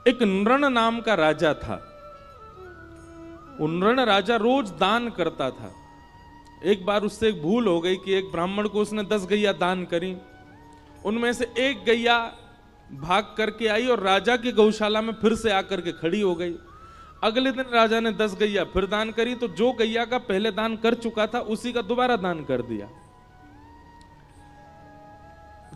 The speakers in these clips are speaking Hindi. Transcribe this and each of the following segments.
एक नृण नाम का राजा था। वो नृण राजा रोज दान करता था। एक बार उससे एक भूल हो गई कि एक ब्राह्मण को उसने 10 गैया दान करी। उनमें से एक गैया भाग करके आई और राजा की गौशाला में फिर से आकर के खड़ी हो गई। अगले दिन राजा ने 10 गैया फिर दान करी, तो जो गैया का पहले दान कर चुका था उसी का दोबारा दान कर दिया।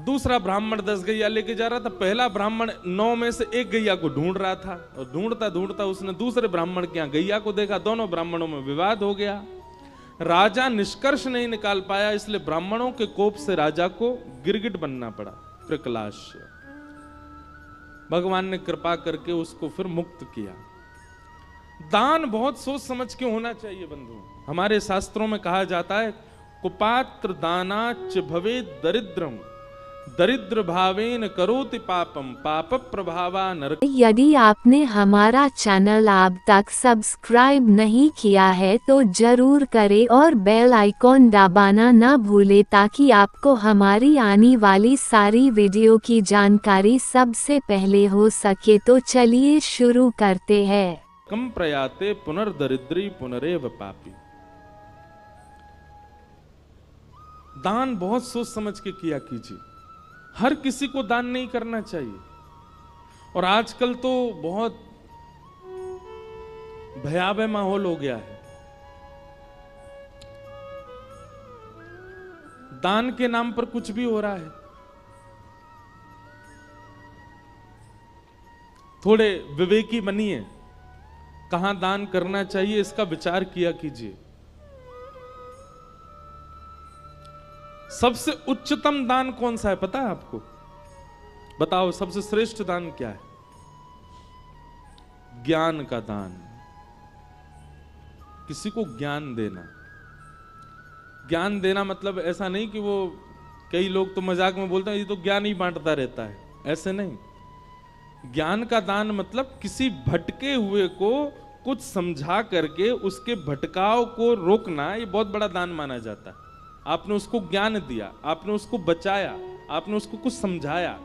दूसरा ब्राह्मण 10 गैया लेके जा रहा था। पहला ब्राह्मण 9 में से एक गैया को ढूंढ रहा था और ढूंढता ढूंढता उसने दूसरे ब्राह्मण के यहां गैया को देखा। दोनों ब्राह्मणों में विवाद हो गया। राजा निष्कर्ष नहीं निकाल पाया, इसलिए ब्राह्मणों के कोप से राजा को गिरगिट बनना पड़ा, कृकलाश्य। भगवान ने कृपा करके उसको फिर मुक्त किया। दान बहुत सोच समझ के होना चाहिए बंधु। हमारे शास्त्रों में कहा जाता है, कुपात्र दानाच भवेद दरिद्रम, दरिद्र भावेन करोति पापम, पाप प्रभावा नरक। यदि आपने हमारा चैनल अब तक सब्सक्राइब नहीं किया है तो जरूर करें और बेल आइकॉन दबाना ना भूले, ताकि आपको हमारी आने वाली सारी वीडियो की जानकारी सबसे पहले हो सके। तो चलिए शुरू करते हैं। कम प्रयाते पुनर्दरिद्री पुनरेव पापी। दान बहुत सोच समझ के किया कीजिए। हर किसी को दान नहीं करना चाहिए। और आजकल तो बहुत भयावह माहौल हो गया है। दान के नाम पर कुछ भी हो रहा है। थोड़े विवेकी बनिए, कहां दान करना चाहिए इसका विचार किया कीजिए। सबसे उच्चतम दान कौन सा है पता है आपको? बताओ, सबसे श्रेष्ठ दान क्या है? ज्ञान का दान। किसी को ज्ञान देना। ज्ञान देना मतलब ऐसा नहीं कि वो, कई लोग तो मजाक में बोलते हैं ये तो ज्ञान ही बांटता रहता है, ऐसे नहीं। ज्ञान का दान मतलब किसी भटके हुए को कुछ समझा करके उसके भटकाव को रोकना, ये बहुत बड़ा दान माना जाता है। आपने उसको ज्ञान दिया, आपने उसको बचाया, आपने उसको कुछ समझाया।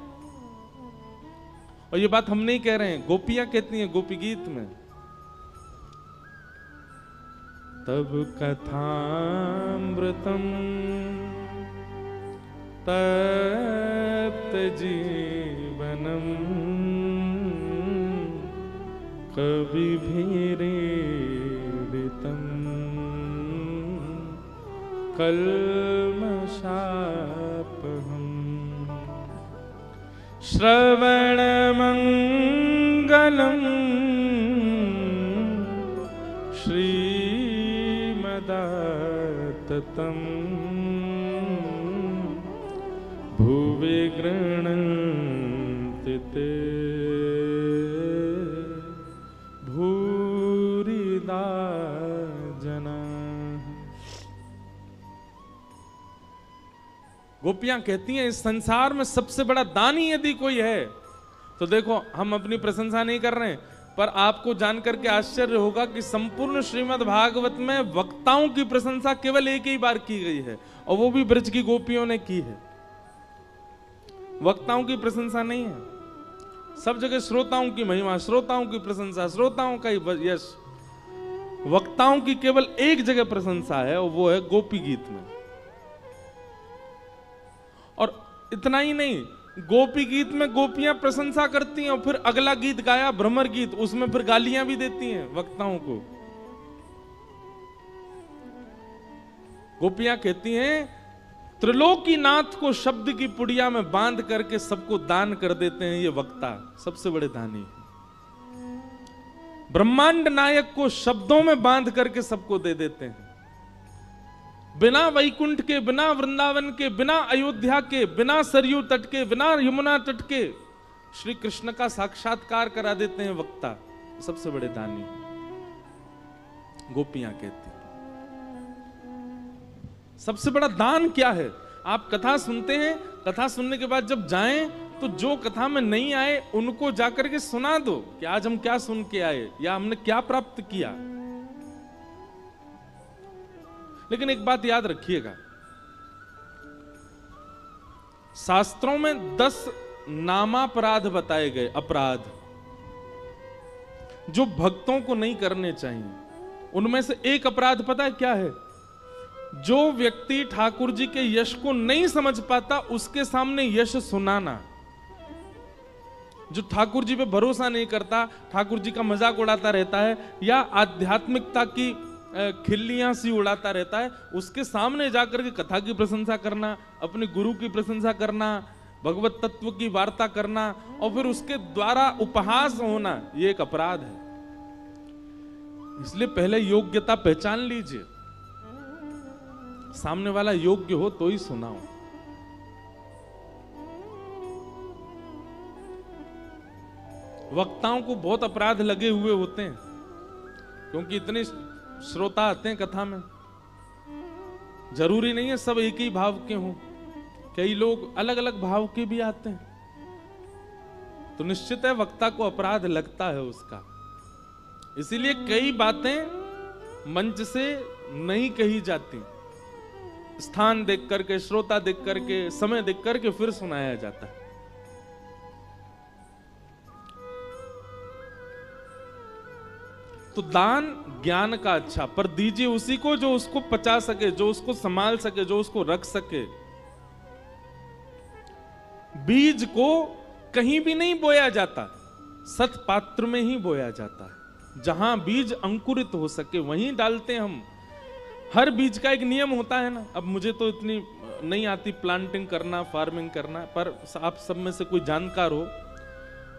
और ये बात हम नहीं कह रहे हैं, गोपियां कहती हैं गोपी गीत में, तब कथामृतम तप्त जीवनम कवि भीरेडितम कल्मषापहम् श्रवणमंगलम् श्रीमदाततम् भुवि गृह्णन्ति ते भूरिदा जना। गोपियां कहती हैं इस संसार में सबसे बड़ा दानी यदि कोई है तो देखो, हम अपनी प्रशंसा नहीं कर रहे हैं, पर आपको जानकर के आश्चर्य होगा कि संपूर्ण श्रीमद् भागवत में वक्ताओं की प्रशंसा केवल एक ही बार की गई है, और वो भी ब्रज की गोपियों ने की है। वक्ताओं की प्रशंसा नहीं है। सब जगह श्रोताओं की महिमा, श्रोताओं की प्रशंसा, श्रोताओं का ही यश। वक्ताओं की केवल एक जगह प्रशंसा है, और वो है गोपी गीत में। और इतना ही नहीं, गोपी गीत में गोपियां प्रशंसा करती हैं और फिर अगला गीत गाया भ्रमर गीत, उसमें फिर गालियां भी देती हैं वक्ताओं को। गोपियां कहती हैं त्रिलोकीनाथ को शब्द की पुड़िया में बांध करके सबको दान कर देते हैं ये वक्ता, सबसे बड़े दानी। ब्रह्मांड नायक को शब्दों में बांध करके सबको दे देते हैं। बिना वैकुंठ के, बिना वृंदावन के, बिना अयोध्या के, बिना सरयू तट के, बिना यमुना तट के श्री कृष्ण का साक्षात्कार करा देते हैं वक्ता, सबसे बड़े दानी। गोपियां कहती हैं सबसे बड़ा दान क्या है? आप कथा सुनते हैं, कथा सुनने के बाद जब जाएं तो जो कथा में नहीं आए उनको जाकर के सुना दो कि आज हम क्या सुन के आए या हमने क्या प्राप्त किया। लेकिन एक बात याद रखिएगा, शास्त्रों में 10 नामापराध बताए गए, अपराध। जो भक्तों को नहीं करने चाहिए। उनमें से एक अपराध पता है क्या है? जो व्यक्ति ठाकुर जी के यश को नहीं समझ पाता उसके सामने यश सुनाना। जो ठाकुर जी पे भरोसा नहीं करता, ठाकुर जी का मजाक उड़ाता रहता है या आध्यात्मिकता की खिल्लियां सी उड़ाता रहता है, उसके सामने जाकर के कथा की प्रशंसा करना, अपने गुरु की प्रशंसा करना, भगवत तत्व की वार्ता करना और फिर उसके द्वारा उपहास होना, ये एक अपराध है। इसलिए पहले योग्यता पहचान लीजिए, सामने वाला योग्य हो तो ही सुनाओ। वक्ताओं को बहुत अपराध लगे हुए होते हैं क्योंकि इतने श्रोता आते हैं कथा में। जरूरी नहीं है सब एक ही भाव के हों, कई लोग अलग अलग भाव के भी आते हैं, तो निश्चित है वक्ता को अपराध लगता है उसका। इसीलिए कई बातें मंच से नहीं कही जाती, स्थान देख करके, श्रोता देख करके, समय देख करके फिर सुनाया जाता है। तो दान ज्ञान का अच्छा, पर दीजिए उसी को जो उसको पचा सके, जो उसको संभाल सके, जो उसको रख सके। बीज को कहीं भी नहीं बोया जाता, सत पात्र में ही बोया जाता है। जहां बीज अंकुरित हो सके वहीं डालते हैं हम। हर बीज का एक नियम होता है ना। अब मुझे तो इतनी नहीं आती प्लांटिंग करना, फार्मिंग करना, पर आप सब में से कोई जानकार हो,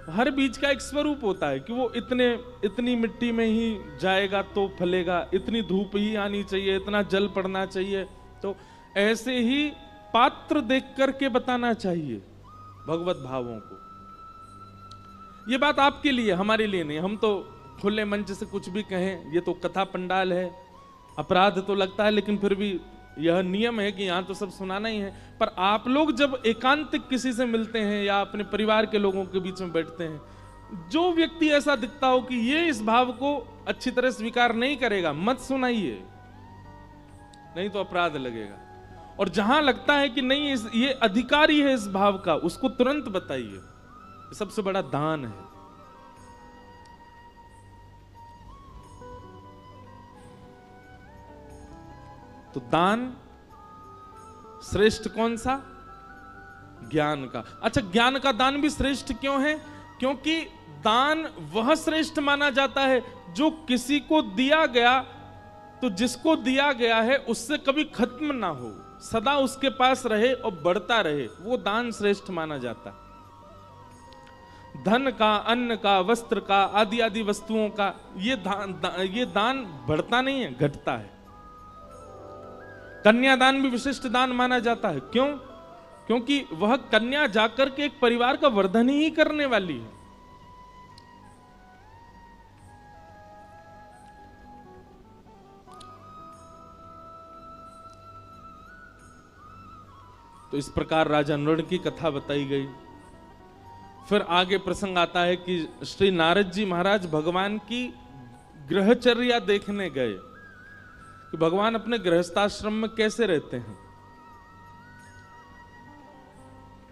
हर बीज का एक स्वरूप होता है कि वो इतनी मिट्टी में ही जाएगा तो फलेगा, इतनी धूप ही आनी चाहिए, इतना जल पड़ना चाहिए। तो ऐसे ही पात्र देख करके बताना चाहिए भगवत भावों को। ये बात आपके लिए, हमारे लिए नहीं। हम तो खुले मंच से कुछ भी कहें, ये तो कथा पंडाल है, अपराध तो लगता है, लेकिन फिर भी यह नियम है कि यहां तो सब सुनाना ही है। पर आप लोग जब एकांतिक किसी से मिलते हैं या अपने परिवार के लोगों के बीच में बैठते हैं, जो व्यक्ति ऐसा दिखता हो कि ये इस भाव को अच्छी तरह स्वीकार नहीं करेगा, मत सुनाइए, नहीं तो अपराध लगेगा। और जहां लगता है कि नहीं ये अधिकारी है इस भाव का, उसको तुरंत बताइए। सबसे बड़ा दान है। तो दान श्रेष्ठ कौन सा? ज्ञान का। अच्छा, ज्ञान का दान भी श्रेष्ठ क्यों है? क्योंकि दान वह श्रेष्ठ माना जाता है जो किसी को दिया गया, तो जिसको दिया गया है उससे कभी खत्म ना हो, सदा उसके पास रहे और बढ़ता रहे, वो दान श्रेष्ठ माना जाता है। धन का, अन्न का, वस्त्र का, आदि आदि वस्तुओं का ये दान बढ़ता नहीं है, घटता है। कन्यादान भी विशिष्ट दान माना जाता है। क्यों? क्योंकि वह कन्या जाकर के एक परिवार का वर्धन ही करने वाली है। तो इस प्रकार राजा नृण की कथा बताई गई। फिर आगे प्रसंग आता है कि श्री नारद जी महाराज भगवान की गृहचर्या देखने गए कि भगवान अपने गृहस्थाश्रम में कैसे रहते हैं।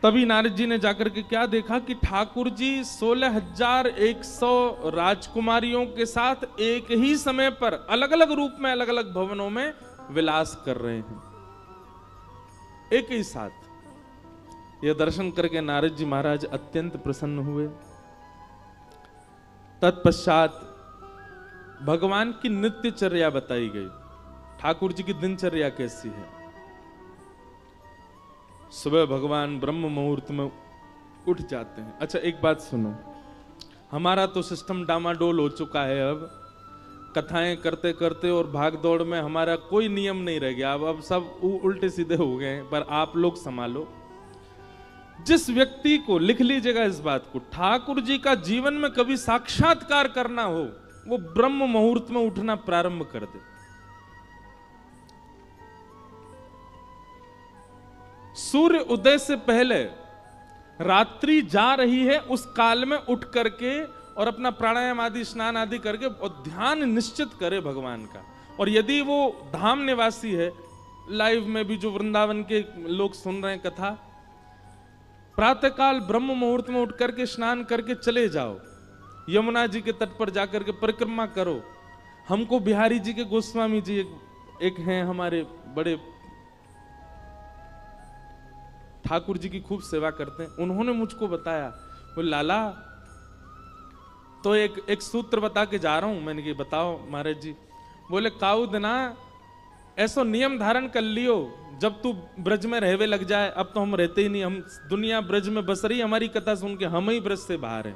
तभी नारद जी ने जाकर के क्या देखा कि ठाकुर जी 16,100 राजकुमारियों के साथ एक ही समय पर अलग अलग रूप में, अलग अलग भवनों में विलास कर रहे हैं एक ही साथ। यह दर्शन करके नारद जी महाराज अत्यंत प्रसन्न हुए। तत्पश्चात भगवान की नित्यचर्या बताई गई। ठाकुर जी की दिनचर्या कैसी है? सुबह भगवान ब्रह्म मुहूर्त में उठ जाते हैं। अच्छा, एक बात सुनो, हमारा तो सिस्टम डामाडोल हो चुका है। अब कथाएं करते करते और भाग दौड़ में हमारा कोई नियम नहीं रह गया। अब सब उल्टे सीधे हो गए हैं। पर आप लोग संभालो। जिस व्यक्ति को, लिख लीजिएगा इस बात को, ठाकुर जी का जीवन में कभी साक्षात्कार करना हो, वो ब्रह्म मुहूर्त में उठना प्रारंभ कर दे। सूर्य उदय से पहले रात्रि जा रही है, उस काल में उठ करके और अपना प्राणायाम आदि, स्नान आदि करके और ध्यान निश्चित करे भगवान का। और यदि वो धाम निवासी है, लाइव में भी जो वृंदावन के लोग सुन रहे हैं कथा, प्रातःकाल ब्रह्म मुहूर्त में उठ करके स्नान करके चले जाओ यमुना जी के तट पर जाकर के परिक्रमा करो। हमको बिहारी जी के गोस्वामी जी एक हैं हमारे बड़े ठाकुर जी की खूब सेवा करते हैं, उन्होंने मुझको बताया, बोले लाला तो एक सूत्र बता के जा रहा हूं। मैंने कहा बताओ महाराज जी। बोले काऊ दिना ऐसो नियम धारण कर लियो, जब तू ब्रज में रहवे लग जाए, अब तो हम रहते ही नहीं, हम दुनिया ब्रज में बस रही, हमारी कथा सुन के हम ही ब्रज से बाहर हैं।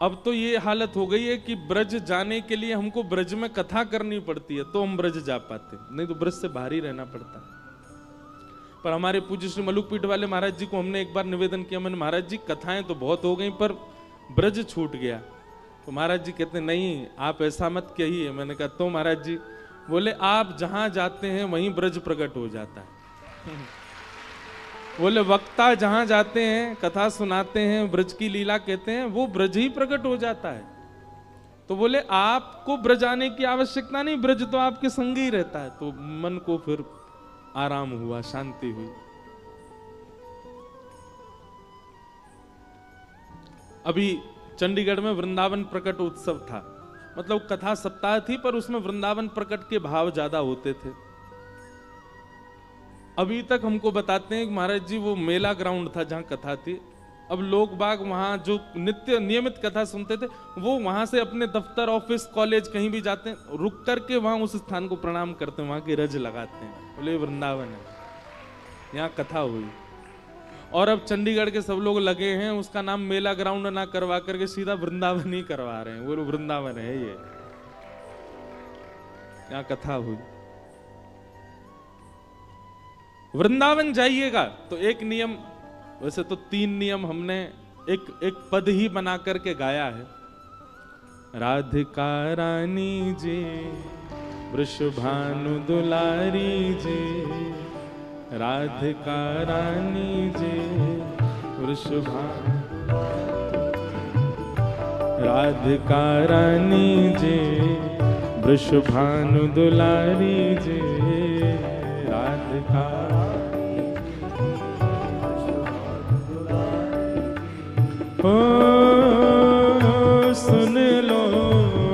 अब तो ये हालत हो गई है कि ब्रज जाने के लिए हमको ब्रज में कथा करनी पड़ती है तो हम ब्रज जा पाते, नहीं तो ब्रज से बाहर ही रहना पड़ता। पर हमारे पूज्य श्री मलुक पीठ वाले महाराज जी को हमने एक बार निवेदन किया, मैंने महाराज जी कथाएं तो बहुत हो गई पर ब्रज छूट गया। तो महाराज जी कहते नहीं आप ऐसा मत कहिए। मैंने कहा तो महाराज जी? बोले आप जहां जाते हैं वहीं ब्रज प्रकट हो जाता है। बोले वक्ता जहां जाते हैं, कथा सुनाते हैं, ब्रज की लीला कहते हैं, वो ब्रज ही प्रकट हो जाता है। तो बोले आपको ब्रज आने की आवश्यकता नहीं, ब्रज तो आपके संग ही रहता है। तो मन को फिर आराम हुआ, शांति हुई। अभी चंडीगढ़ में वृंदावन प्रकट उत्सव था, मतलब कथा सप्ताह थी पर उसमें वृंदावन प्रकट के भाव ज्यादा होते थे। अभी तक हमको बताते हैं कि महाराज जी वो मेला ग्राउंड था जहां कथा थी। अब लोग बाग वहां जो नित्य नियमित कथा सुनते थे वो वहां से अपने दफ्तर, ऑफिस, कॉलेज कहीं भी जाते हैं, रुक करके वहां उस स्थान को प्रणाम करते हैं, वहां की रज लगाते हैं, बोले वृंदावन है, यहाँ कथा हुई। और अब चंडीगढ़ के सब लोग लगे हैं उसका नाम मेला ग्राउंड ना करवा करके सीधा वृंदावन ही करवा रहे हैं। वो वृंदावन है ये, यहाँ कथा हुई। वृंदावन जाइएगा तो एक नियम, वैसे तो 3 नियम हमने एक पद ही बना करके गाया है। राधिका रानी जी, वृषभानु दुलारी जी, राधिका रानी जी, वृषभानु, राधिका रानी जी, वृषभानु दुलारी जी, राधिका ओ सुन लो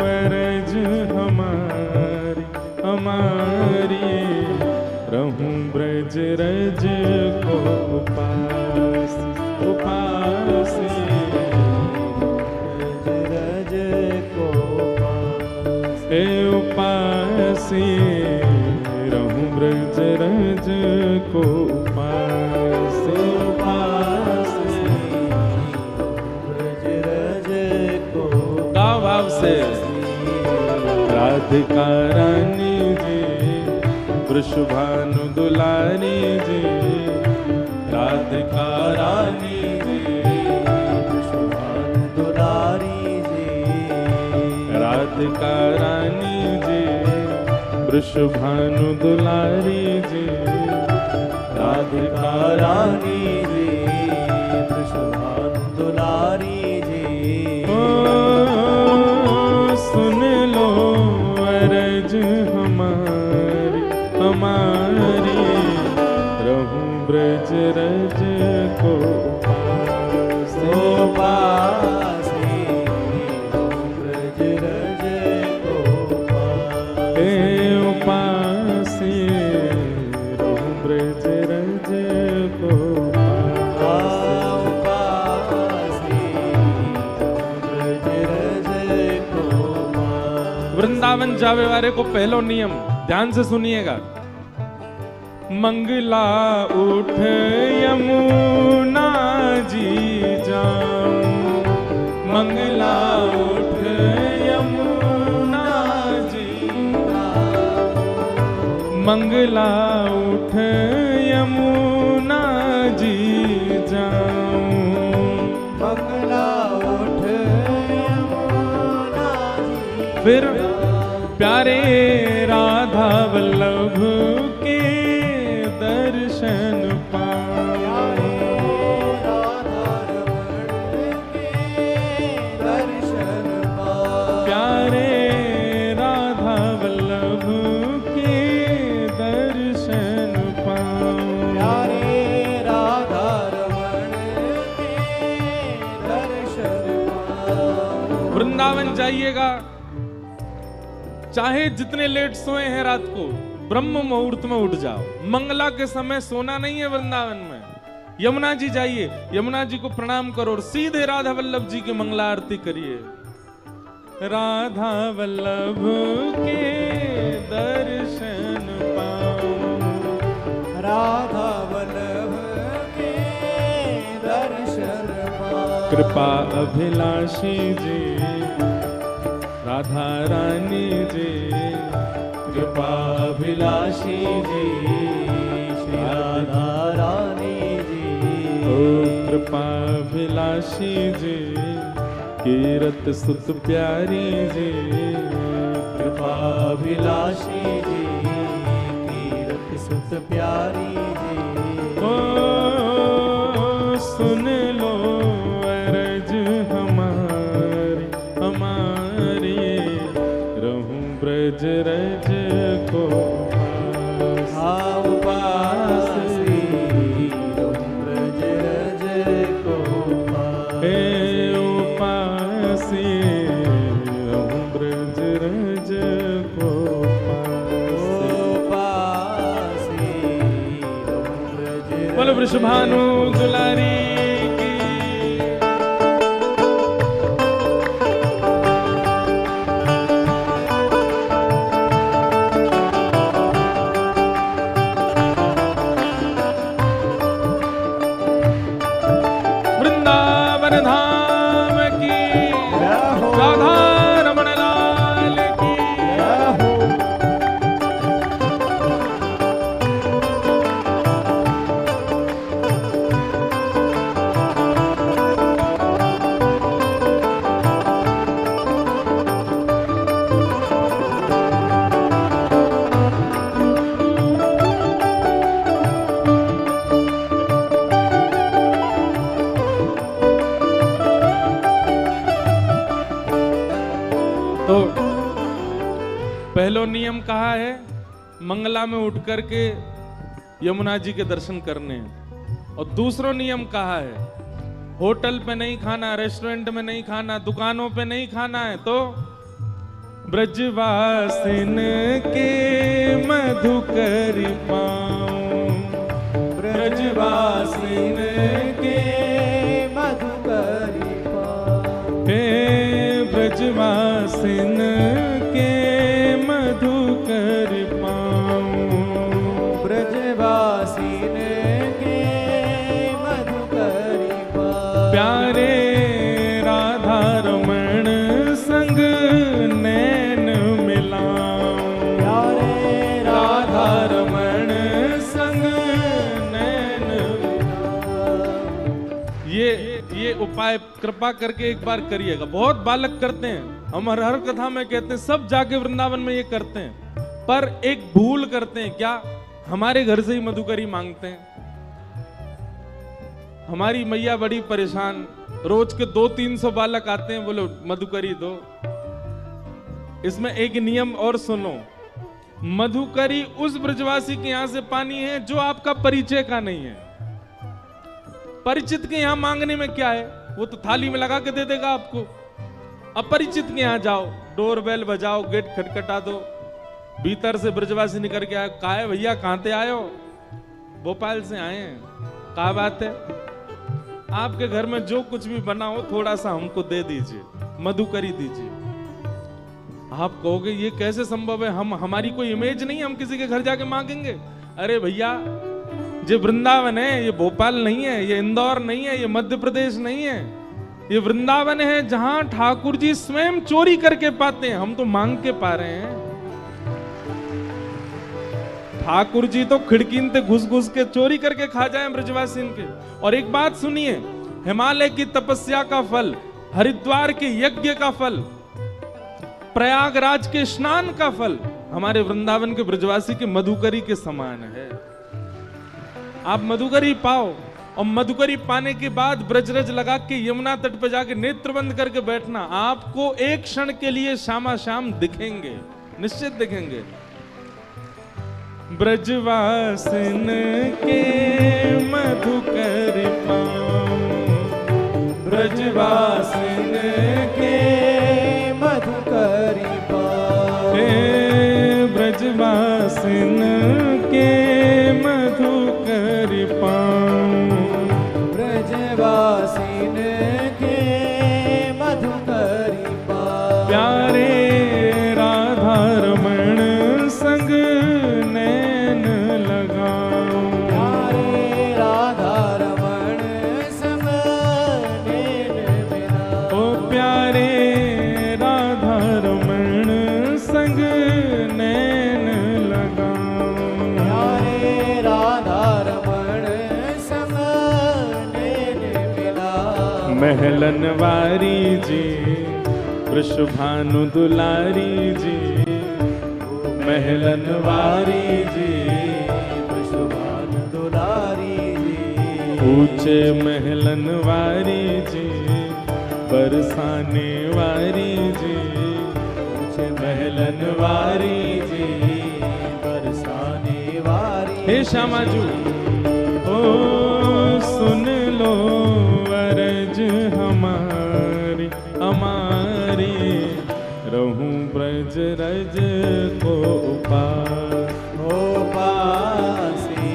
अरज हमारी हमारी, रहूं ब्रज रज को उपास उपास, ब्रज रज को उपास, रहूं ब्रज रज को उपास उपास, भाव से। राधिका रानी जी, वृषभानु दुलारी जी, राधिका रानी जी, वृषभानु दुलारी जी, राधिका रानी जी, वृषभानु दुलारी जी, राधिका रानी जी, वृषभानु दुलारी जी। सुन लो अरज हमारी हमारी, रहूं ब्रज रज को उपास उपास, ब्रज रज को उपास, रहूं ब्रज रज को वृंदावन जावे वाले को पहलो नियम ध्यान से सुनिएगा। मंगला उठ यमुना जी जाऊं, मंगला उठ यमुना जी, मंगला उठ यमुना जी जाऊं, मंगला उठ यमुना जी। फिर प्यारे राधा वल्लभ के दर्शन पाए, राधा रमण के दर्शन पाए, प्यारे राधा वल्लभ के दर्शन पाए, प्यारे राधा रमण वृंदावन जाइएगा, चाहे जितने लेट सोए हैं रात को, ब्रह्म मुहूर्त में उठ जाओ। मंगला के समय सोना नहीं है वृंदावन में। यमुना जी जाइए, यमुना जी को प्रणाम करो और सीधे राधा वल्लभ जी की मंगला आरती करिए। राधा वल्लभ के दर्शन पाऊं, राधा वल्लभ के दर्शन पाऊं, कृपा अभिलाषी जी राधा रानी जी, कृपा अभिलाषी जी श्री राधा रानी जी, ओ कृपा अभिलाषी जी कीरत सुत प्यारी जी, कृपा अभिलाषी जी कीरत सुत प्यारी जी। ओ सुन लो अरज हमारी हमारी, रहूं ब्रज रज को भाव पासी, रहूं ब्रज रज को हे उपासी, रहूं ब्रज रज को पासी, रहूं ब्रज रज। बोलो वृषभानु दुलारी की। वृंदावन धाम की, राधा रमण लाल की। तो पहलो नियम कहा है, मंगला में उठ करके यमुना जी के दर्शन करने। और दूसरो नियम कहा है, होटल पे नहीं खाना, रेस्टोरेंट में नहीं खाना, दुकानों पे नहीं खाना है। तो ब्रजवासिन के मधुकर पाऊं, ब्रजवासिन के मधुकर पाऊं, हे ब्रजवासिन के मधुकर पाऊं, ब्रजवासिन के मधुकर पाऊं, प्यारे राधा रमण संग नैन मिलाऊं, प्यारे राधा रमण संग नैन। ये उपाय कृपा करके एक बार करिएगा। बहुत बालक करते हैं, हम हर कथा में कहते हैं, सब जाके वृंदावन में ये करते हैं, पर एक भूल करते हैं। क्या? हमारे घर से ही मधुकरी मांगते हैं। हमारी मैया बड़ी परेशान, रोज के 200-300 बालक आते हैं, बोलो मधुकरी दो। इसमें एक नियम और सुनो, मधुकरी उस ब्रजवासी के यहां से पानी है जो आपका परिचय का नहीं है। परिचित के यहां मांगने में क्या है, वो तो थाली में लगा के दे देगा आपको। अपरिचित के यहां जाओ, डोरबेल बजाओ, गेट खटखटा दो, भीतर से ब्रजवासी निकल के आए, कहा है भैया कहां से आए हो? भोपाल से आए हैं। कहा बात है? आपके घर में जो कुछ भी बना हो थोड़ा सा हमको दे दीजिए, मधुकरी दीजिए। आप कहोगे ये कैसे संभव है, हमारी कोई इमेज नहीं है, हम किसी के घर जाके मांगेंगे? अरे भैया, ये वृंदावन है, ये भोपाल नहीं है, ये इंदौर नहीं है, ये मध्य प्रदेश नहीं है, ये वृंदावन है जहां ठाकुर जी स्वयं चोरी करके पाते हैं, हम तो मांग के पा रहे हैं। ठाकुर जी तो खिड़कीन से घुस घुस के चोरी करके खा जाए ब्रजवासिन के। और एक बात सुनिए, हिमालय की तपस्या का फल, हरिद्वार के यज्ञ का फल, प्रयागराज के स्नान का फल हमारे वृंदावन के ब्रजवासी के मधुकरी के समान है। आप मधुकरी पाओ, और मधुकरी पाने के बाद ब्रजरज लगा के यमुना तट पर जाके नेत्र बंद करके बैठना, आपको एक क्षण के लिए श्यामा श्याम दिखेंगे, निश्चित दिखेंगे। ब्रजवासिन के मधुकर पाऊं, ब्रजवासिन के इनके मधुकरी पास प्यारे राधा रमण संग नैन लगाओ प्यारे राधा रमण संग नैन मिलाओ ओ प्यारे राधा रमण संग नैन लगाओ प्यारे राधा रमण संग नैन मिलाओ महलन वारी जी वृषभानु दुलारी जी महलन वारी जी शुभान दुलारी जी ऊंचे महलन वारी जी बरसाने वारी जी ऊंचे महलन वारी जी बरसाने वारी हे श्यामाजू ओ सुन लो अरज हमारी हमारी रहूं ब्रज रज को उपास हो पासी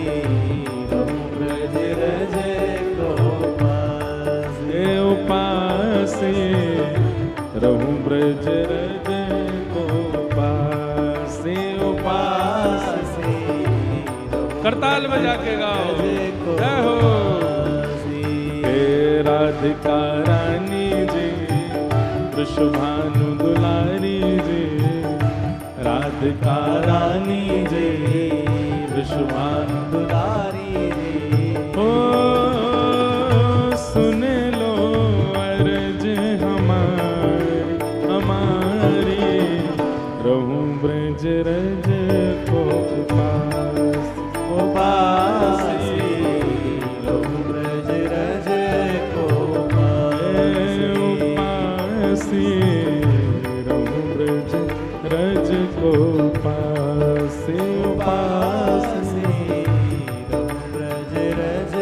रहूं ब्रज रज को पासी हे उपासे रहूं ब्रज रज को उपास हे उपास पासी रहूं करताल बजा के गाओ ब्रज को जय हो पासी हे राधिका रानी जी वृषभानु दुलारी जी राधिका रानी जी वृषभानु दुलारी जी ओ सुन लो अर्ज हमारी हमारी रहूं ब्रज रज को पास को पासी रहूं ब्रज रज को पासी उपासी रहूं ब्रज रज को पासी उपासी ब्रज रज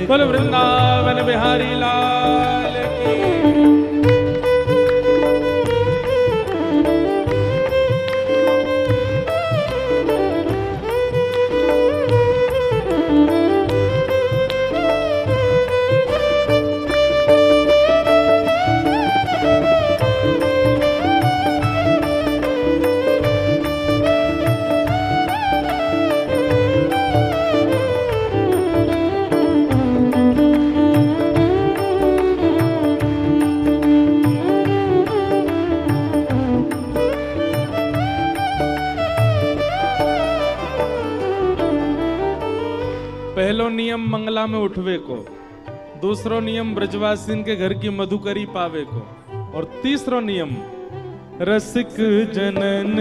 बोल वृंदावन बिहारी लाल की पहलो नियम मंगला में उठवे को, दूसरो नियम ब्रजवासीन के घर की मधुकरी पावे को, और तीसरो नियम रसिक जनन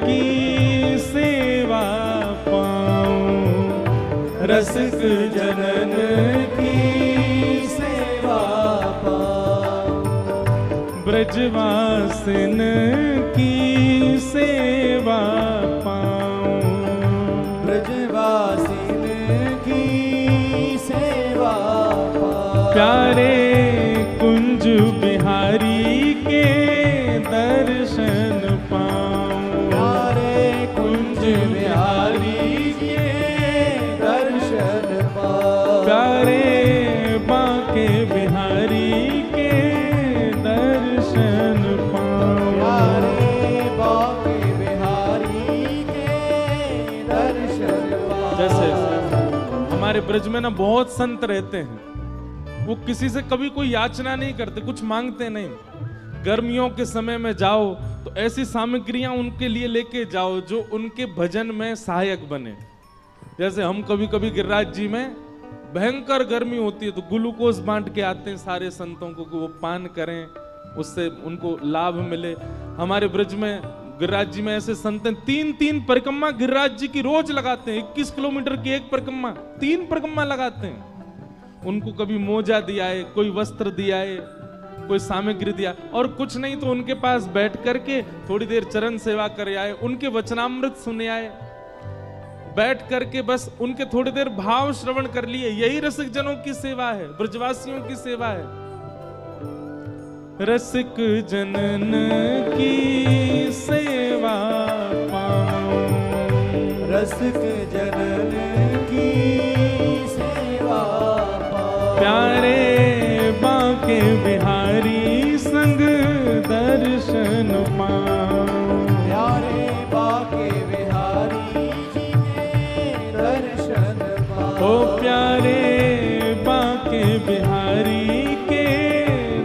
की सेवा पाऊं, रसिक जनन की सेवा पाऊं ब्रजवासिन की सेवा पाऊं, ब्रजवासिन की सेवा पाऊं प्यारे कुंज बिहारी के दर्शन पाऊं, प्यारे कुंज बिहारी के दर्शन पाऊं प्यारे बांके बिहारी के दर्शन पाऊं, प्यारे बांके बिहारी के दर्शन पाऊं जैसे हमारे ब्रज में ना बहुत संत रहते हैं, वो किसी से कभी कोई याचना नहीं करते, कुछ मांगते नहीं। गर्मियों के समय में जाओ तो ऐसी सामग्रियां उनके लिए लेके जाओ जो उनके भजन में सहायक बने। जैसे हम कभी कभी गिरिराज जी में भयंकर गर्मी होती है तो ग्लूकोज बांट के आते हैं सारे संतों को कि वो पान करें, उससे उनको लाभ मिले। हमारे ब्रज में गिरिराज जी में ऐसे संत हैं, 3 परिक्रमा गिरिराज जी की रोज लगाते हैं। 21 किलोमीटर की एक परिक्रमा, 3 परिक्रमा लगाते हैं। उनको कभी मोजा दिया है, कोई वस्त्र दिया है, कोई सामग्री दिया, और कुछ नहीं तो उनके पास बैठ करके थोड़ी देर चरण सेवा कर आए, उनके वचनामृत सुने आए, बैठ करके बस उनके थोड़ी देर भाव श्रवण कर लिए। यही रसिक जनों की सेवा है, ब्रजवासियों की सेवा है। रसिक जनन की सेवा पाऊं, रसिक जनन की सेवा पाऊं प्यारे बाके बिहारी संग दर्शन पाऊं। प्यारे बाके बिहारी जी के दर्शन पाऊं। ओ प्यारे बाके बिहारी के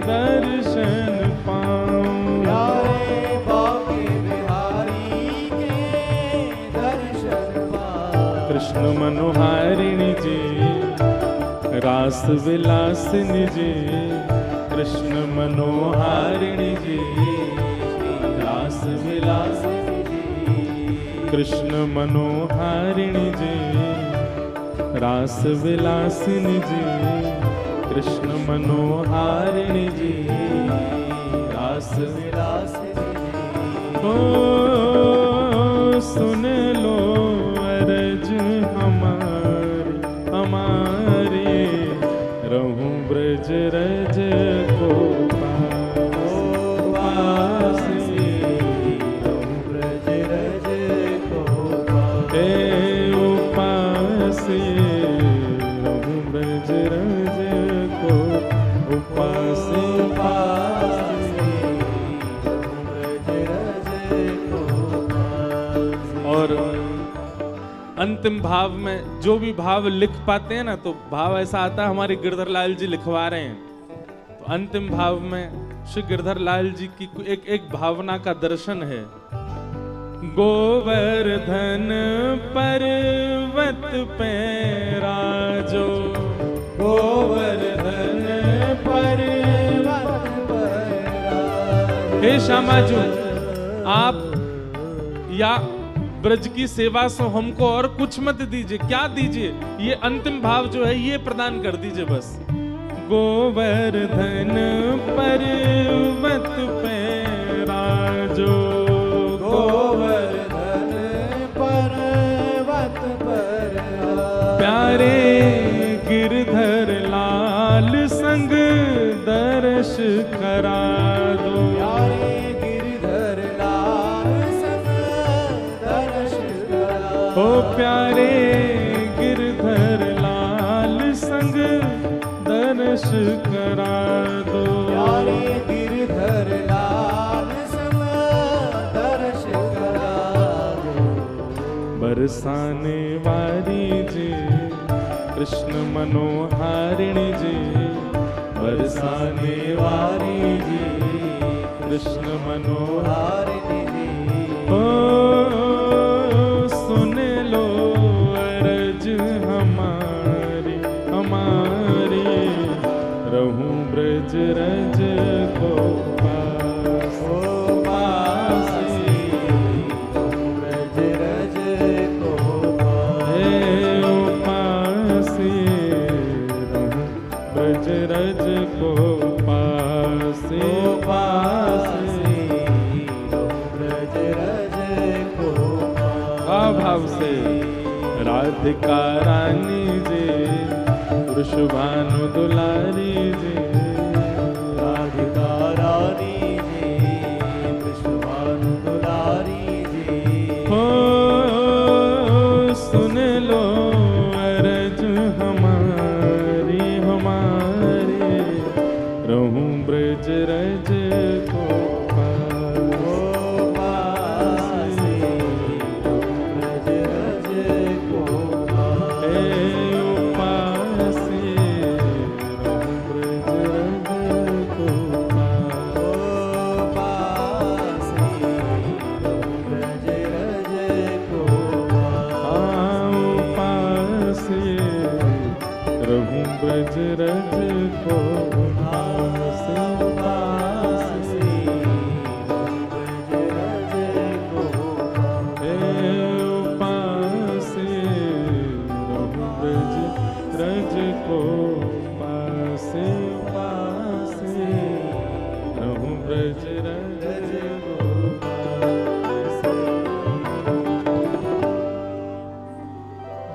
दर्शन पाऊं। प्यारे बाके बिहारी के दर्शन पाऊं। कृष्ण मनोहारिणी जी रास विलासिनी जी, कृष्ण मनोहारिणी जी रास विलासिनी जी, कृष्ण मनोहारिणी जी रास विलासिनी जी, कृष्ण मनोहारिणी जी रास विलासिनी जी। ओ सुन लो अरज हमारी हमारी, रहूं ब्रज रज को पासी, रहूं ब्रज रज को हे उपासी, रहूं ब्रज रज को उपासी। और अंतिम भाव में जो भी भाव लिख पाते हैं ना, तो भाव ऐसा आता है, हमारे गिरधर लाल जी लिखवा रहे हैं, तो अंतिम भाव में श्री गिरधर लाल जी की एक भावना का दर्शन है। गोवर्धन पर्वत पे राजो, गोवर्धन पर्वत पर हे श्यामाजू, आप या ब्रज की सेवा से हमको और कुछ मत दीजिए, क्या दीजिए, ये अंतिम भाव जो है ये प्रदान कर दीजिए बस। गोवर्धन पर्वत पे राजो, गोवर्धन पर्वत पर प्यारे गिरधर लाल संग दर्श करा दो। प्यारे गिरधर लाल संग दर्श करा। ओ प्यारे गिरधर लाल संग दर्श करा दो। प्यारे गिरधर लाल संग दर्श करा दो। बरसाने वाली जी कृष्ण मनोहारिणी जी, बरसाने वाली जी कृष्ण मनोहारिणी जी। ओ सुन लो अरज हमारी हमारी, रहूं ब्रज रज को पास। ओ पासी, ब्रज रज को हे उपासी, रहूं ब्रज रज को पासी। पासी, ब्रज रज को भाव से राधिका रानी जी, वृषभानु दुलारी जी, राधिका रानी जी, वृषभानु दुलारी जी। हो सुन लो अरज हमारी हमारी, रहूं ब्रज रज को ब्रज रज को पासे पासे, ब्रज रज को हे उपासे, रहूं ब्रज रज को पासे पासे, रहूं ब्रज रज को पासे।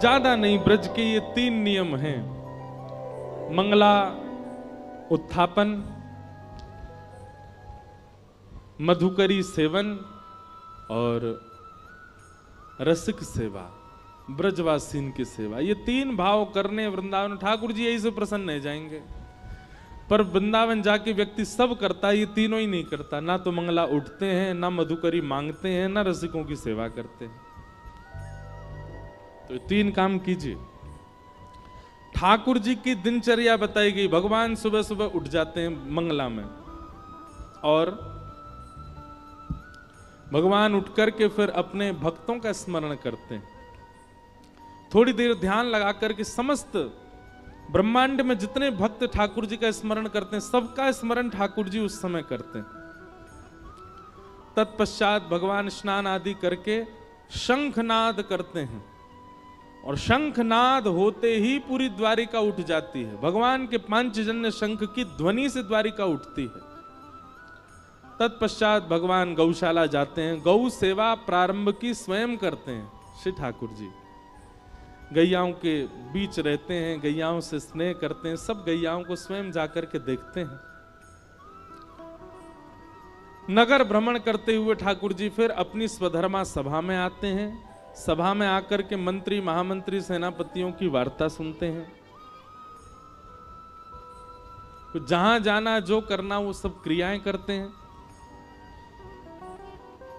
ज्यादा नहीं, ब्रज के ये 3 नियम हैं। मंगला उत्थापन, मधुकरी सेवन और रसिक सेवा, ब्रजवासीन की सेवा। ये 3 भाव करने वृंदावन ठाकुर जी यही से प्रसन्न हो जाएंगे। पर वृंदावन जाके व्यक्ति सब करता है, ये तीनों ही नहीं करता। ना तो मंगला उठते हैं, ना मधुकरी मांगते हैं, ना रसिकों की सेवा करते हैं। तो तीन काम कीजिए। ठाकुर जी की दिनचर्या बताई गई। भगवान सुबह सुबह उठ जाते हैं मंगला में, और भगवान उठ करके फिर अपने भक्तों का स्मरण करते हैं। थोड़ी देर ध्यान लगा करके समस्त ब्रह्मांड में जितने भक्त ठाकुर जी का स्मरण करते हैं, सबका स्मरण ठाकुर जी उस समय करते हैं। तत्पश्चात भगवान स्नान आदि करके शंखनाद करते हैं, और शंखनाद होते ही पूरी द्वारिका उठ जाती है। भगवान के पांचजन्य शंख की ध्वनि से द्वारिका उठती है। तत्पश्चात भगवान गौशाला जाते हैं, गौ सेवा प्रारंभ की स्वयं करते हैं श्री ठाकुर जी। गैयाओं के बीच रहते हैं, गैयाओं से स्नेह करते हैं, सब गैयाओं को स्वयं जाकर के देखते हैं। नगर भ्रमण करते हुए ठाकुर जी फिर अपनी स्वधर्मा सभा में आते हैं। सभा में आकर के मंत्री, महामंत्री, सेनापतियों की वार्ता सुनते हैं। तो जहां जाना, जो करना, वो सब क्रियाएं करते हैं।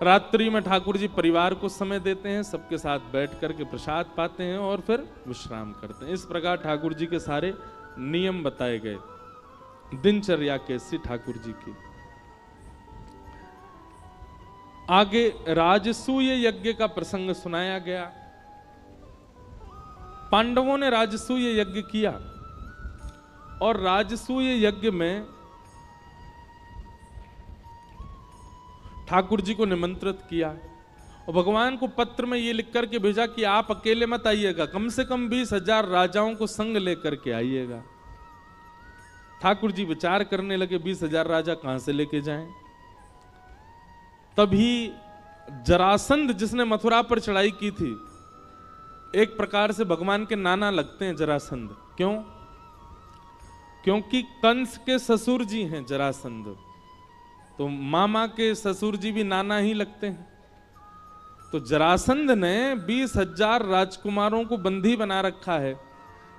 रात्रि में ठाकुर जी परिवार को समय देते हैं, सबके साथ बैठ करके प्रसाद पाते हैं और फिर विश्राम करते हैं। इस प्रकार ठाकुर जी के सारे नियम बताए गए, दिनचर्या कैसी ठाकुर जी की। आगे राजसूय यज्ञ का प्रसंग सुनाया गया। पांडवों ने राजसूय यज्ञ किया, और राजसूय यज्ञ में ठाकुर जी को निमंत्रित किया, और भगवान को पत्र में ये लिख करके भेजा कि आप अकेले मत आइएगा, कम से कम 20,000 राजाओं को संग लेकर के आइएगा। ठाकुर जी विचार करने लगे 20,000 राजा कहां से लेके जाएं। तभी जरासंध, जिसने मथुरा पर चढ़ाई की थी, एक प्रकार से भगवान के नाना लगते हैं जरासंध। क्यों? क्योंकि कंस के ससुर जी हैं जरासंध, तो मामा के ससुर जी भी नाना ही लगते हैं। तो जरासंध ने 20,000 राजकुमारों को बंदी बना रखा है।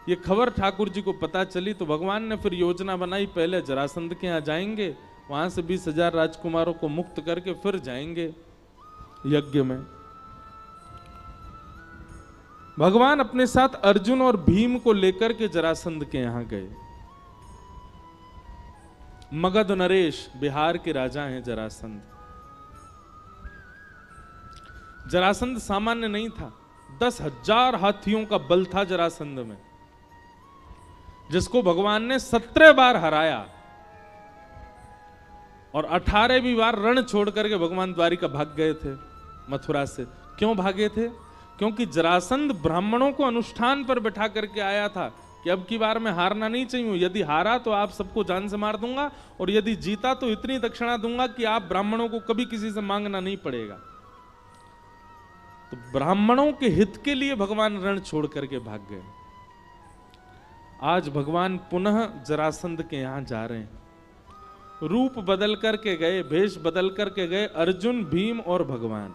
ये खबर ठाकुर जी को पता चली, तो भगवान ने फिर योजना बनाई, पहले जरासंध के यहाँ जाएंगे, वहां से 20,000 राजकुमारों को मुक्त करके फिर जाएंगे यज्ञ में। भगवान अपने साथ अर्जुन और भीम को लेकर के जरासंध के यहां गए। मगध नरेश, बिहार के राजा हैं जरासंध। जरासंध सामान्य नहीं था, 10,000 हाथियों का बल था जरासंध में, जिसको भगवान ने 17 बार हराया, और 18वीं बार रण छोड़ करके भगवान द्वारिका भाग गए थे मथुरा से। क्यों भागे थे? क्योंकि जरासंध ब्राह्मणों को अनुष्ठान पर बैठा करके आया था कि अब की बार मैं हारना नहीं चाहिए, यदि हारा तो आप सबको जान से मार दूंगा, और यदि जीता तो इतनी दक्षिणा दूंगा कि आप ब्राह्मणों को कभी किसी से मांगना नहीं पड़ेगा। तो ब्राह्मणों के हित के लिए भगवान रण छोड़ करके भाग गए। आज भगवान पुनः जरासंध के यहां जा रहे हैं। रूप बदल करके गए, भेष बदल करके गए, अर्जुन, भीम और भगवान।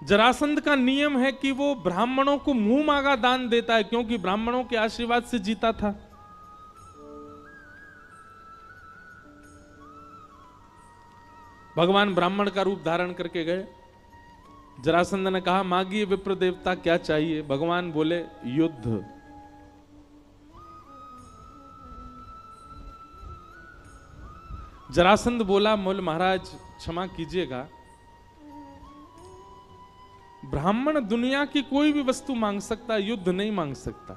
जरासंध का नियम है कि वो ब्राह्मणों को मुंह मांगा दान देता है, क्योंकि ब्राह्मणों के आशीर्वाद से जीता था। भगवान ब्राह्मण का रूप धारण करके गए। जरासंध ने कहा, मांगिए विप्र देवता, क्या चाहिए? भगवान बोले, युद्ध। जरासंध बोला, मोल महाराज क्षमा कीजिएगा, ब्राह्मण दुनिया की कोई भी वस्तु मांग सकता, युद्ध नहीं मांग सकता।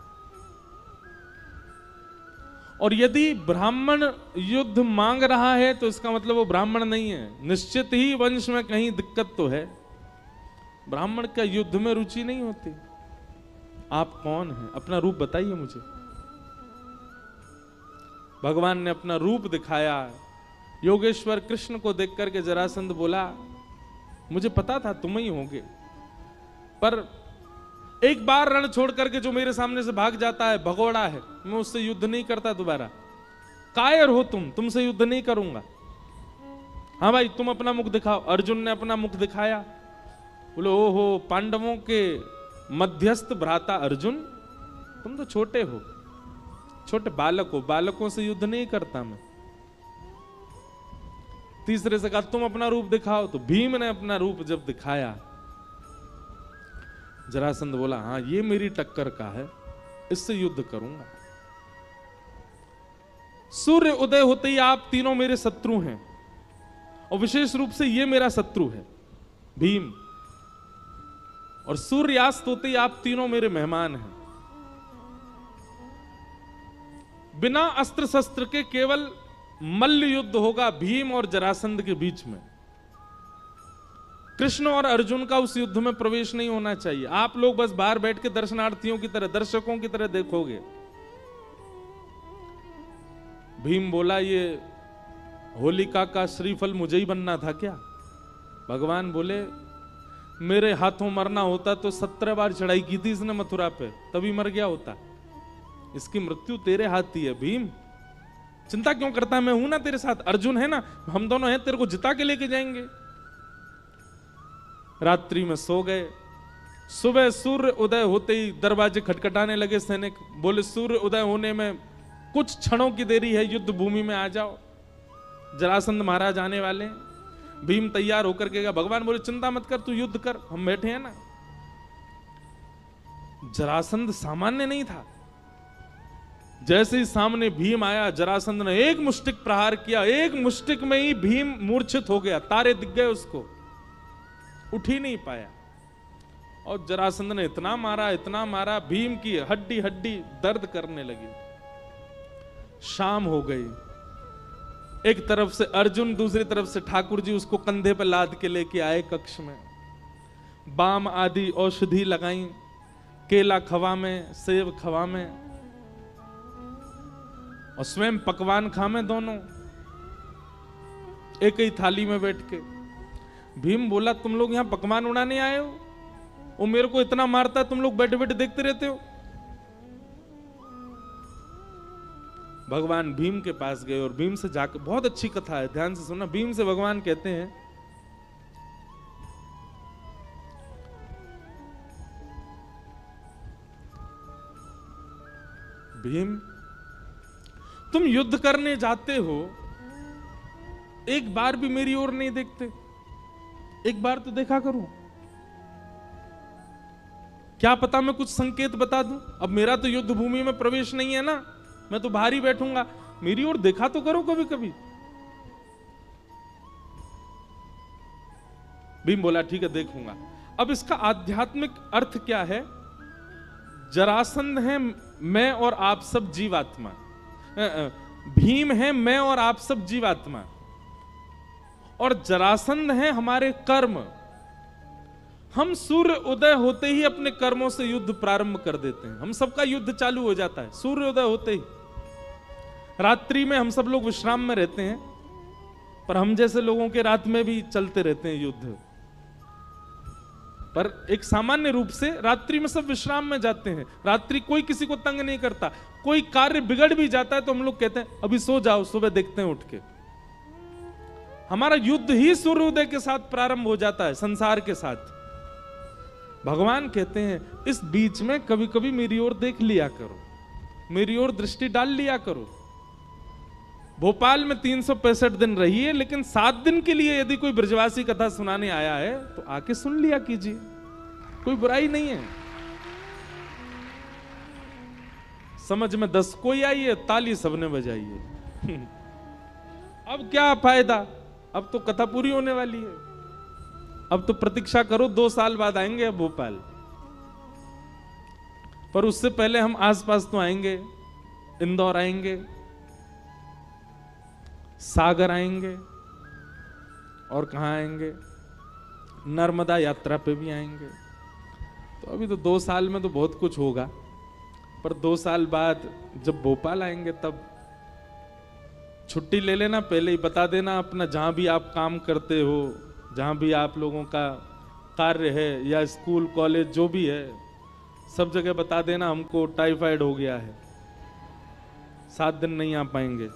और यदि ब्राह्मण युद्ध मांग रहा है तो इसका मतलब वो ब्राह्मण नहीं है, निश्चित ही वंश में कहीं दिक्कत तो है। ब्राह्मण का युद्ध में रुचि नहीं होती। आप कौन हैं? अपना रूप बताइए मुझे। भगवान ने अपना रूप दिखाया। योगेश्वर कृष्ण को देख करके जरासंध बोला, मुझे पता था तुम ही होगे, पर एक बार रण छोड़ करके जो मेरे सामने से भाग जाता है, भगोड़ा है, मैं उससे युद्ध नहीं करता दोबारा। कायर हो तुम, तुमसे युद्ध नहीं करूंगा। हाँ भाई, तुम अपना मुख दिखाओ। अर्जुन ने अपना मुख दिखाया। बोले, ओहो, पांडवों के मध्यस्थ भ्राता अर्जुन, तुम तो छोटे हो, छोटे बालक हो, बालकों से युद्ध नहीं करता मैं। तीसरे से कहा तुम अपना रूप दिखाओ, तो भीम ने अपना रूप जब दिखाया, जरासंध बोला हाँ ये मेरी टक्कर का है, इससे युद्ध करूंगा। सूर्य उदय होते ही आप तीनों मेरे शत्रु हैं, और विशेष रूप से ये मेरा शत्रु है भीम, और सूर्यास्त होते ही आप तीनों मेरे मेहमान हैं। बिना अस्त्र शस्त्र के केवल मल्ल युद्ध होगा भीम और जरासंध के बीच में। कृष्ण और अर्जुन का उस युद्ध में प्रवेश नहीं होना चाहिए। आप लोग बस बाहर बैठ के दर्शनार्थियों की तरह, दर्शकों की तरह देखोगे। भीम बोला ये होलिका का श्रीफल मुझे ही बनना था क्या? भगवान बोले मेरे हाथों मरना होता तो 17 बार चढ़ाई की थी इसने मथुरा पे, तभी मर गया होता। इसकी मृत्यु तेरे हाथ ही है भीम, चिंता क्यों करता है? मैं हूं ना तेरे साथ, अर्जुन है ना, हम दोनों हैं, तेरे को जिता के लेके जाएंगे। रात्रि में सो गए। सुबह सूर्य उदय होते ही दरवाजे खटखटाने लगे। सैनिक बोले सूर्य उदय होने में कुछ क्षणों की देरी है, युद्ध भूमि में आ जाओ, जरासंध महाराज आने वाले हैं। भीम तैयार होकर के गया। भगवान बोले चिंता मत कर, तू युद्ध कर, हम बैठे हैं ना। जरासंध सामान्य नहीं था। जैसे ही सामने भीम आया, जरासंध ने एक मुष्टिक प्रहार किया, एक मुष्टिक में ही भीम मूर्छित हो गया, तारे दिख गए उसको, उठ ही नहीं पाया। और जरासंध ने इतना मारा, भीम की हड्डी हड्डी दर्द करने लगी। शाम हो गई। एक तरफ से अर्जुन, दूसरी तरफ से ठाकुर जी उसको कंधे पर लाद के लेके आए कक्ष में। बाम आदि औषधि लगाई, केला खवा में, सेब खवा में, और स्वयं पकवान खामे दोनों एक ही थाली में बैठ के। भीम बोला तुम लोग यहां पकवान उड़ाने आए हो? वो मेरे को इतना मारता है, तुम लोग बैठे बैठे देखते रहते हो। भगवान भीम के पास गए और भीम से जाकर, बहुत अच्छी कथा है, ध्यान से सुनना। भीम से भगवान कहते हैं भीम तुम युद्ध करने जाते हो, एक बार भी मेरी ओर नहीं देखते, एक बार तो देखा करो। क्या पता मैं कुछ संकेत बता दूं। अब मेरा तो युद्ध भूमि में प्रवेश नहीं है ना, मैं तो बाहर ही बैठूंगा, मेरी ओर देखा तो करो कभी कभी। भीम बोला ठीक है देखूंगा। अब इसका आध्यात्मिक अर्थ क्या है? जरासंध है मैं और आप सब जीवात्मा, भीम है मैं और आप सब जीवात्मा, और जरासंध है हमारे कर्म। हम सूर्य उदय होते ही अपने कर्मों से युद्ध प्रारंभ कर देते हैं। हम सबका युद्ध चालू हो जाता है सूर्य उदय होते ही। रात्रि में हम सब लोग विश्राम में रहते हैं, पर हम जैसे लोगों के रात में भी चलते रहते हैं युद्ध। पर एक सामान्य रूप से रात्रि में सब विश्राम में जाते हैं। रात्रि कोई किसी को तंग नहीं करता। कोई कार्य बिगड़ भी जाता है तो हम लोग कहते हैं अभी सो जाओ, सुबह देखते हैं उठ के। हमारा युद्ध ही सूर्योदय के साथ प्रारंभ हो जाता है, संसार के साथ। भगवान कहते हैं इस बीच में कभी कभी मेरी ओर देख लिया करो, मेरी ओर दृष्टि डाल लिया करो। भोपाल में 365 दिन रहिए, लेकिन 7 दिन के लिए यदि कोई ब्रजवासी कथा सुनाने आया है तो आके सुन लिया कीजिए, कोई बुराई नहीं है। समझ में 10 कोई आई है, ताली सबने बजाई है। अब क्या फायदा, अब तो कथा पूरी होने वाली है। अब तो प्रतीक्षा करो, 2 साल बाद आएंगे अब भोपाल, पर उससे पहले हम आसपास तो आएंगे, इंदौर आएंगे, सागर आएंगे, और कहां आएंगे, नर्मदा यात्रा पे भी आएंगे। तो अभी तो 2 साल में तो बहुत कुछ होगा, पर 2 साल बाद जब भोपाल आएंगे तब छुट्टी ले लेना, पहले ही बता देना अपना, जहां भी आप काम करते हो, जहां भी आप लोगों का कार्य है या स्कूल कॉलेज जो भी है, सब जगह बता देना हमको टाइफाइड हो गया है, 7 दिन नहीं आ पाएंगे।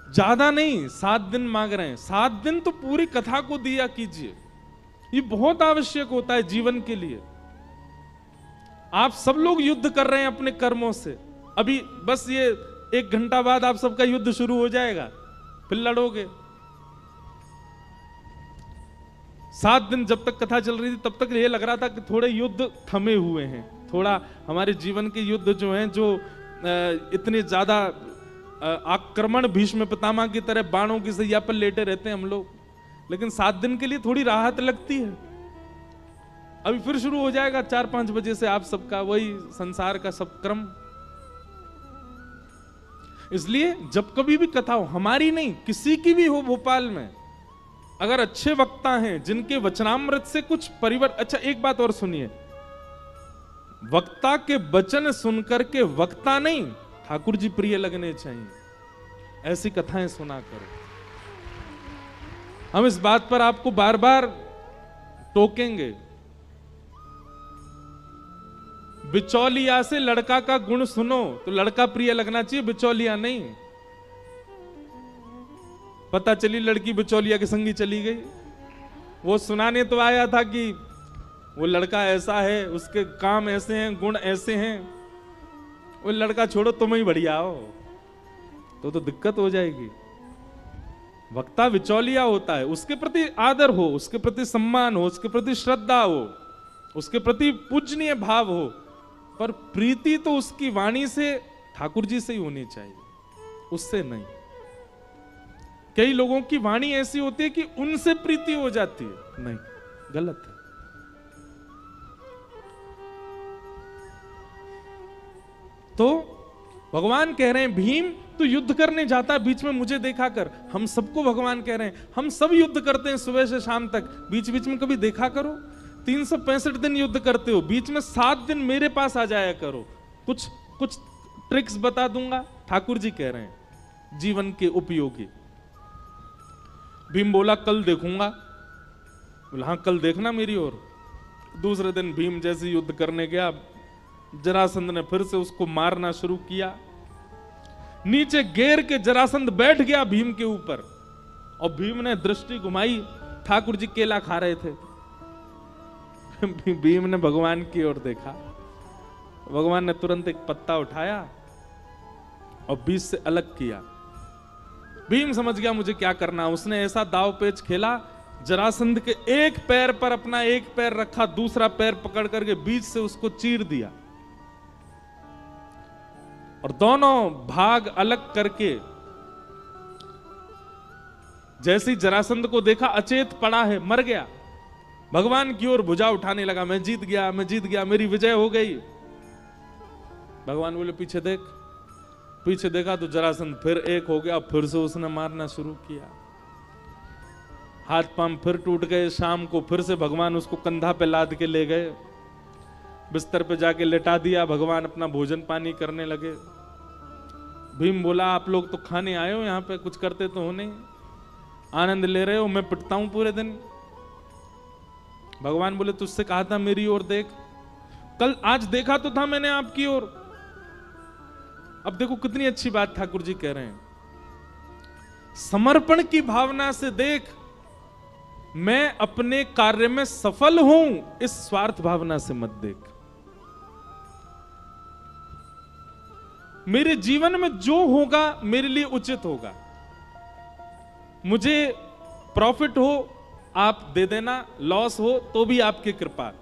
ज्यादा नहीं, 7 दिन मांग रहे हैं, 7 दिन तो पूरी कथा को दिया कीजिए। ये बहुत आवश्यक होता है जीवन के लिए। आप सब लोग युद्ध कर रहे हैं अपने कर्मों से। अभी बस ये 1 घंटा बाद आप सबका युद्ध शुरू हो जाएगा, फिर लड़ोगे। 7 दिन जब तक कथा चल रही थी तब तक ये लग रहा था कि थोड़े युद्ध थमे हुए हैं, थोड़ा हमारे जीवन के युद्ध जो हैं, जो इतने ज्यादा आक्रमण भीष्म पितामह की तरह बाणों की सैया पर लेटे रहते हैं हम लोग, लेकिन 7 दिन के लिए थोड़ी राहत लगती है। अभी फिर शुरू हो जाएगा 4-5 बजे से आप सबका वही संसार का सब क्रम। इसलिए जब कभी भी कथा हो, हमारी नहीं किसी की भी हो भोपाल में, अगर अच्छे वक्ता हैं जिनके वचनामृत से कुछ परिवर्तन। अच्छा एक बात और सुनिए, वक्ता के वचन सुनकर के वक्ता नहीं ठाकुर जी प्रिय लगने चाहिए, ऐसी कथाएं सुना करो। हम इस बात पर आपको बार बार टोकेंगे। बिचौलिया से लड़का का गुण सुनो तो लड़का प्रिय लगना चाहिए, बिचौलिया नहीं। पता चली लड़की बिचौलिया के संगी चली गई, वो सुनाने तो आया था कि वो लड़का ऐसा है, उसके काम ऐसे हैं, गुण ऐसे हैं। वो लड़का छोड़ो, तुम ही बढ़िया हो, तो दिक्कत हो जाएगी। वक्ता बिचौलिया होता है, उसके प्रति आदर हो, उसके प्रति सम्मान हो, उसके प्रति श्रद्धा हो, उसके प्रति पूजनीय भाव हो, पर प्रीति तो उसकी वाणी से ठाकुर जी से ही होनी चाहिए, उससे नहीं। कई लोगों की वाणी ऐसी होती है कि उनसे प्रीति हो जाती है, नहीं, गलत है। तो भगवान कह रहे हैं भीम तू युद्ध करने जाता बीच में मुझे देखा कर। हम सबको भगवान कह रहे हैं, हम सब युद्ध करते हैं सुबह से शाम तक, बीच बीच में कभी देखा करो। 365 दिन युद्ध करते हो, बीच में 7 दिन मेरे पास आ जाया करो, कुछ ट्रिक्स बता दूंगा। ठाकुर जी कह रहे हैं जीवन के उपयोगी। भीम बोला कल देखूंगा। बोला हाँ कल देखना मेरी ओर। दूसरे दिन भीम जैसे युद्ध करने गया, जरासंध ने फिर से उसको मारना शुरू किया। नीचे घेर के जरासंध बैठ गया भीम के ऊपर, और भीम ने दृष्टि घुमाई, ठाकुर जी केला खा रहे थे। भीम ने भगवान की ओर देखा, भगवान ने तुरंत एक पत्ता उठाया और बीच से अलग किया। भीम समझ गया मुझे क्या करना। उसने ऐसा दाव पेच खेला, जरासंध के एक पैर पर अपना एक पैर रखा, दूसरा पैर पकड़ करके बीच से उसको चीर दिया, और दोनों भाग अलग करके जैसे ही जरासंध को देखा अचेत पड़ा है, मर गया, भगवान की ओर भुजा उठाने लगा, मैं जीत गया, मैं जीत गया, मेरी विजय हो गई। भगवान बोले पीछे देख। पीछे देखा तो जरासंध फिर एक हो गया, फिर से उसने मारना शुरू किया। हाथ पांव फिर टूट गए। शाम को फिर से भगवान उसको कंधा पे लाद के ले गए, बिस्तर पे जाके लेटा दिया। भगवान अपना भोजन पानी करने लगे। भीम बोला आप लोग तो खाने आए हो, यहाँ पे कुछ करते तो हो नहीं, आनंद ले रहे हो, मैं पिटता हूं पूरे दिन। भगवान बोले तुझसे कहा था मेरी ओर देख, कल आज देखा तो था मैंने आपकी ओर। अब देखो कितनी अच्छी बात ठाकुर जी कह रहे हैं, समर्पण की भावना से देख, मैं अपने कार्य में सफल हूं, इस स्वार्थ भावना से मत देख। मेरे जीवन में जो होगा मेरे लिए उचित होगा, मुझे प्रॉफिट हो आप दे देना, लॉस हो तो भी आपकी कृपा।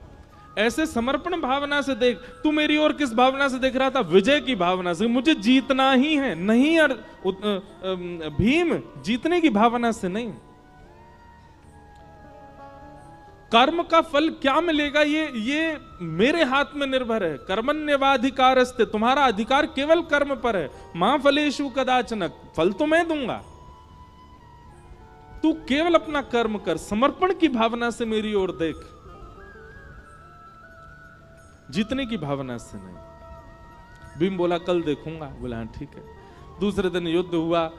ऐसे समर्पण भावना से देख। तू मेरी ओर किस भावना से देख रहा था? विजय की भावना से, मुझे जीतना ही है। नहीं भीम, जीतने की भावना से नहीं। कर्म का फल क्या मिलेगा ये मेरे हाथ में निर्भर है। कर्मण्यवाधिकारस्ते, तुम्हारा अधिकार केवल कर्म पर है। मां फलेषु कदाचन, फल तो मैं दूंगा, तू केवल अपना कर्म कर। समर्पण की भावना से मेरी ओर देख, जीतने की भावना से नहीं। भीम बोला कल देखूंगा। बोला हाँ ठीक है। दूसरे दिन युद्ध हुआ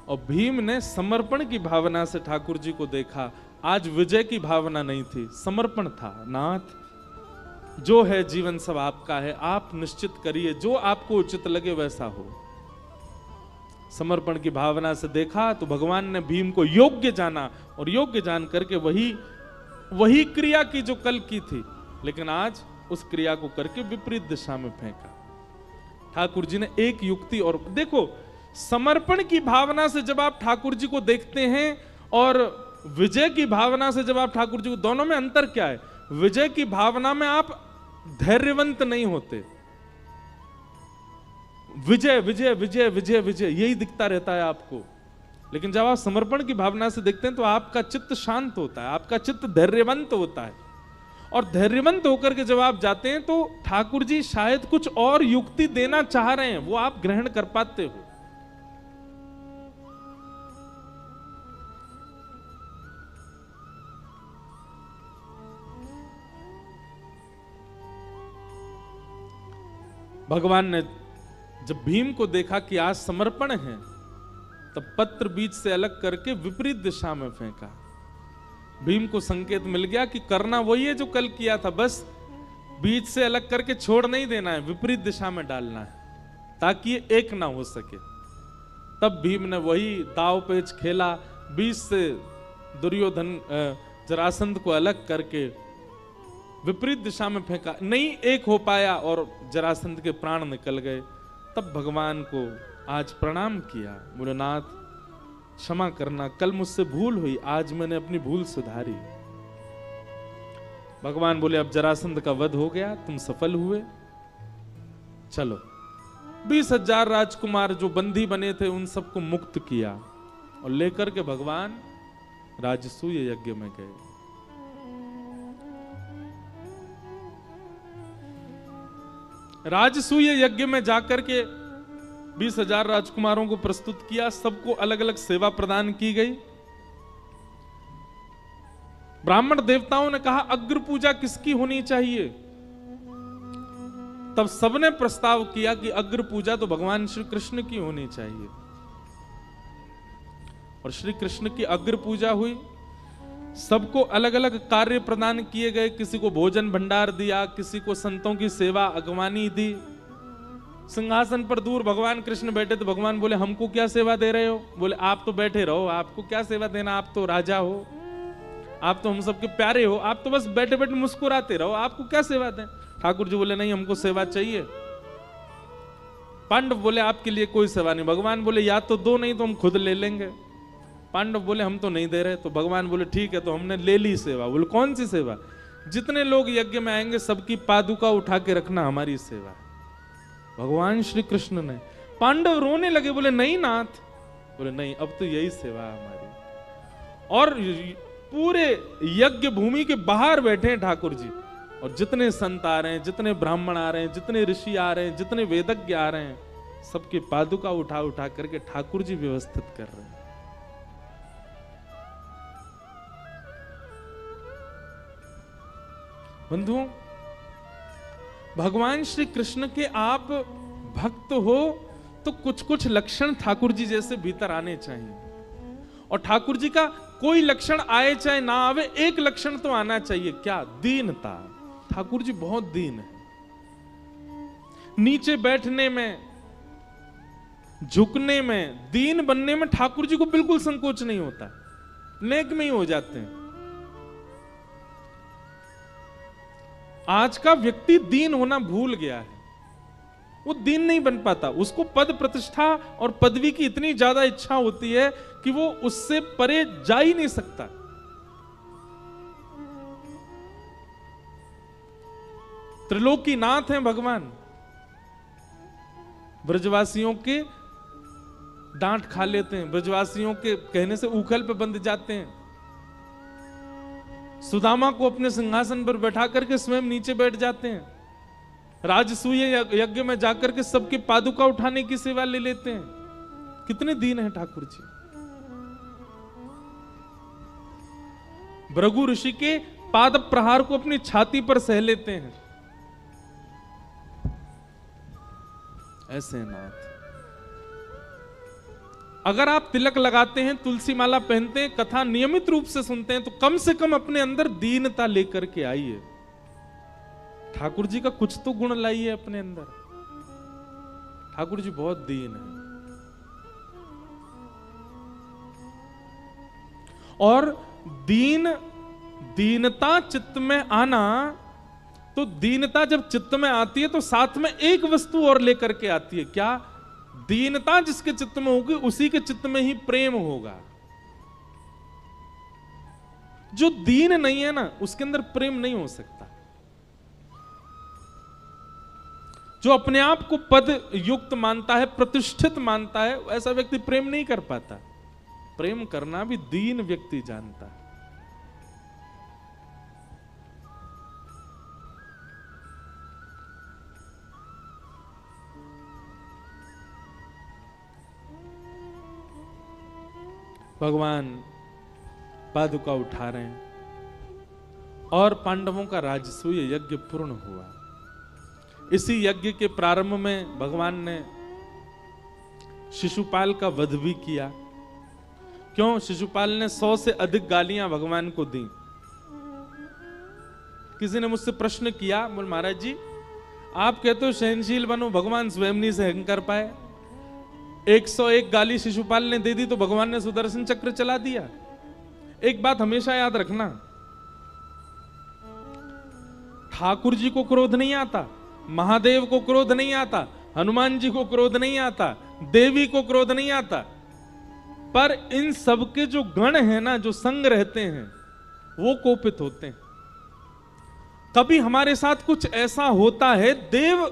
और भीम ने समर्पण की भावना से ठाकुर जी को देखा। आज विजय की भावना नहीं थी, समर्पण था। नाथ जो है जीवन सब आपका है, आप निश्चित करिए, जो आपको उचित लगे वैसा हो। समर्पण की भावना से देखा तो भगवान ने भीम को योग्य जाना, और योग्य जान करके वही क्रिया की जो कल की थी, लेकिन आज उस क्रिया को करके विपरीत दिशा में फेंका। ठाकुर जी ने एक युक्ति और देखो, समर्पण की भावना से जब आप ठाकुर जी को देखते हैं और विजय की भावना से जब आप ठाकुर जी को, दोनों में अंतर क्या है? विजय की भावना में आप धैर्यवंत नहीं होते, विजय विजय विजय विजय विजय यही दिखता रहता है आपको। लेकिन जब आप समर्पण की भावना से देखते हैं तो आपका चित्त शांत होता है, आपका चित्त धैर्यवंत होता है। और धैर्यवंत होकर के जब आप जाते हैं तो ठाकुर जी शायद कुछ और युक्ति देना चाह रहे हैं, वो आप ग्रहण कर पाते हो। भगवान ने जब भीम को देखा कि आज समर्पण है, तब पत्र बीज से अलग करके विपरीत दिशा में फेंका। भीम को संकेत मिल गया कि करना वही है जो कल किया था, बस बीज से अलग करके छोड़ नहीं देना है, विपरीत दिशा में डालना है ताकि ये एक ना हो सके। तब भीम ने वही दाव पेच खेला, बीज से दुर्योधन जरासंध को अलग करके विपरीत दिशा में फेंका, नहीं एक हो पाया और जरासंध के प्राण निकल गए। तब भगवान को आज प्रणाम किया, बोले नाथ क्षमा करना, कल मुझसे भूल हुई, आज मैंने अपनी भूल सुधारी। भगवान बोले अब जरासंध का वध हो गया, तुम सफल हुए, चलो। 20,000 राजकुमार जो बंदी बने थे उन सबको मुक्त किया और लेकर के भगवान राजसूय यज्ञ में गए। राजसूय यज्ञ में जाकर के 20,000 राजकुमारों को प्रस्तुत किया, सबको अलग अलग सेवा प्रदान की गई। ब्राह्मण देवताओं ने कहा अग्र पूजा किसकी होनी चाहिए? तब सबने प्रस्ताव किया कि अग्र पूजा तो भगवान श्री कृष्ण की होनी चाहिए। और श्री कृष्ण की अग्र पूजा हुई, सबको अलग अलग कार्य प्रदान किए गए, किसी को भोजन भंडार दिया, किसी को संतों की सेवा अगवानी दी। सिंहासन पर दूर भगवान कृष्ण बैठे तो भगवान बोले हमको क्या सेवा दे रहे हो? बोले आप तो बैठे रहो, आपको क्या सेवा देना, आप तो राजा हो, आप तो हम सबके प्यारे हो, आप तो बस बैठे बैठे मुस्कुराते रहो, आपको क्या सेवा दें? ठाकुर जी बोले नहीं हमको सेवा चाहिए। पांडव बोले आपके लिए कोई सेवा नहीं। भगवान बोले या तो दो, नहीं तो हम खुद ले लेंगे। पांडव बोले हम तो नहीं दे रहे। तो भगवान बोले ठीक है, तो हमने ले ली सेवा। बोले कौन सी सेवा? जितने लोग यज्ञ में आएंगे सबकी पादुका उठा के रखना हमारी सेवा। भगवान श्री कृष्ण ने, पांडव रोने लगे, बोले नहीं नाथ। बोले नहीं, अब तो यही सेवा है हमारी। और पूरे यज्ञ भूमि के बाहर बैठे हैं ठाकुर जी, और जितने संत आ रहे हैं, जितने ब्राह्मण आ रहे हैं, जितने ऋषि आ रहे हैं, जितने वेदज्ञ आ रहे हैं, सबके पादुका उठा उठा करके ठाकुर जी व्यवस्थित कर रहे हैं। बंधुओं, भगवान श्री कृष्ण के आप भक्त हो तो कुछ कुछ लक्षण ठाकुर जी जैसे भीतर आने चाहिए। और ठाकुर जी का कोई लक्षण आए चाहे ना आवे, एक लक्षण तो आना चाहिए, क्या? दीनता। ठाकुर जी बहुत दीन है। नीचे बैठने में, झुकने में, दीन बनने में ठाकुर जी को बिल्कुल संकोच नहीं होता, नेक में ही हो जाते हैं। आज का व्यक्ति दीन होना भूल गया है, वो दीन नहीं बन पाता। उसको पद प्रतिष्ठा और पदवी की इतनी ज्यादा इच्छा होती है कि वो उससे परे जा ही नहीं सकता। त्रिलोकीनाथ हैं भगवान, ब्रजवासियों के डांट खा लेते हैं, ब्रजवासियों के कहने से उखल पे बंध जाते हैं। सुदामा को अपने सिंहासन पर बैठा करके स्वयं नीचे बैठ जाते हैं। राजसूय यज्ञ में जाकर के सबके पादुका उठाने की सेवा ले लेते हैं। कितने दीन हैं ठाकुर जी। भृगु ऋषि के पाद प्रहार को अपनी छाती पर सह लेते हैं। ऐसे नाथ, अगर आप तिलक लगाते हैं, तुलसी माला पहनते हैं, कथा नियमित रूप से सुनते हैं, तो कम से कम अपने अंदर दीनता लेकर के आइए। ठाकुर जी का कुछ तो गुण लाइए अपने अंदर। ठाकुर जी बहुत दीन है। और दीनता चित्त में आना तो दीनता जब चित्त में आती है तो साथ में एक वस्तु और लेकर के आती है, क्या? दीनता जिसके चित्त में होगी उसी के चित्त में ही प्रेम होगा। जो दीन नहीं है ना, उसके अंदर प्रेम नहीं हो सकता। जो अपने आप को पद युक्त मानता है, प्रतिष्ठित मानता है, ऐसा व्यक्ति प्रेम नहीं कर पाता। प्रेम करना भी दीन व्यक्ति जानता है। भगवान पादुका उठा रहे हैं और पांडवों का राजसूय यज्ञ पूर्ण हुआ। इसी यज्ञ के प्रारंभ में भगवान ने शिशुपाल का वध भी किया। क्यों? शिशुपाल ने 100 से अधिक गालियां भगवान को दी। किसी ने मुझसे प्रश्न किया, बोल महाराज जी आप कहते हो सहनशील बनो, भगवान स्वयं नहीं सहन कर पाए। 101 गाली शिशुपाल ने दे दी तो भगवान ने सुदर्शन चक्र चला दिया। एक बात हमेशा याद रखना, ठाकुर जी को क्रोध नहीं आता, महादेव को क्रोध नहीं आता, हनुमान जी को क्रोध नहीं आता, देवी को क्रोध नहीं आता, पर इन सबके जो गण हैं ना, जो संग रहते हैं, वो कोपित होते हैं। कभी हमारे साथ कुछ ऐसा होता है देव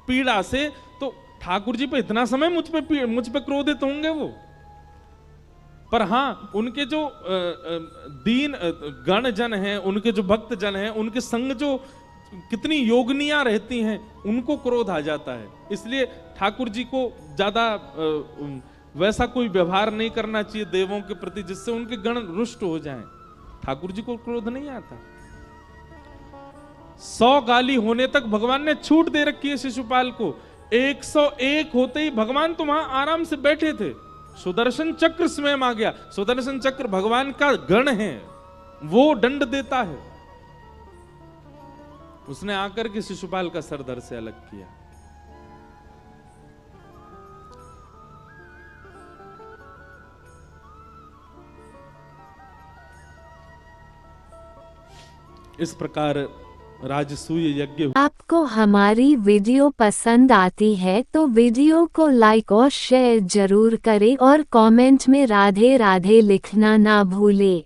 पीड़ा से, तो ठाकुर जी पे इतना समय मुझ पे क्रोधित होंगे वो। पर हाँ, उनके जो दीन गण जन हैं, उनके जो भक्त जन हैं, उनके संग जो कितनी योगनियां रहती हैं, उनको क्रोध आ जाता है। इसलिए ठाकुर जी को ज्यादा वैसा कोई व्यवहार नहीं करना चाहिए देवों के प्रति जिससे उनके गण रुष्ट हो जाएं। ठाकुर जी को क्रोध नहीं आता। 100 गाली होने तक भगवान ने छूट दे रखी है शिशुपाल को। 101 होते ही भगवान तो वहां आराम से बैठे थे, सुदर्शन चक्र स्वयं आ गया। सुदर्शन चक्र भगवान का गण है, वो दंड देता है। उसने आकर के शिशुपाल का सर धड़ से अलग किया। इस प्रकार राजसूय यज्ञ। आपको हमारी वीडियो पसंद आती है तो वीडियो को लाइक और शेयर जरूर करें और कमेंट में राधे राधे लिखना ना भूलें।